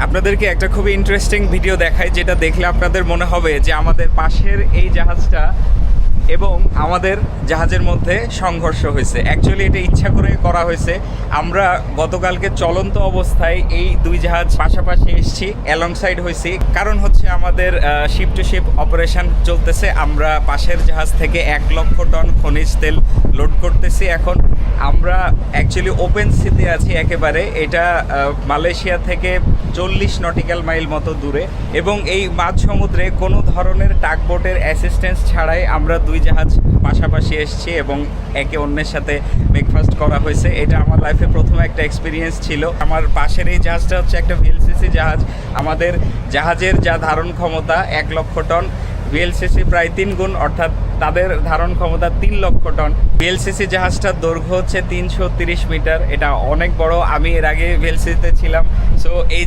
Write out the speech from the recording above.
আপনাদেরকে একটা খুবই ইন্টারেস্টিং ভিডিও দেখাই, যেটা দেখলে আপনাদের মনে হবে যে আমাদের পাশের এই জাহাজটা এবং আমাদের জাহাজের মধ্যে সংঘর্ষ হয়েছে। অ্যাকচুয়ালি এটা ইচ্ছা করে করা হয়েছে। আমরা গতকালকে চলন্ত অবস্থায় এই দুই জাহাজ পাশাপাশি এসেছি, অ্যালংসাইড হয়েছি। কারণ হচ্ছে আমাদের শিপ টু শিপ অপারেশন চলতেছে। আমরা পাশের জাহাজ থেকে 1,00,000 টন খনিজ তেল লোড করতেছি। এখন আমরা অ্যাকচুয়ালি ওপেন সিতে আছি একেবারে। এটা মালয়েশিয়া থেকে 40 নটিক্যাল মাইল মতো দূরে, এবং এই মাঝ সমুদ্রে কোনো ধরনের টাগবোটের অ্যাসিস্ট্যান্স ছাড়াই আমরা দুই জাহাজ পাশাপাশি এসেছি এবং একে অন্যের সাথে ব্রেকফাস্ট করা হয়েছে। এটা আমার লাইফে প্রথম একটা এক্সপিরিয়েন্স ছিল। আমার পাশের এই জাহাজটা হচ্ছে একটা ভিএলসিসি জাহাজ। আমাদের জাহাজের যা ধারণ ক্ষমতা 1,00,000 টন, ভিএলসিসি প্রায় 3 গুণ, অর্থাৎ তাদের ধারণ ক্ষমতা 3,00,000 টন। ভিএলসিসি জাহাজটার দৈর্ঘ্য হচ্ছে 330 মিটার। এটা অনেক বড়। আমি এর আগে ভিএলসিসিতে ছিলাম। সো এই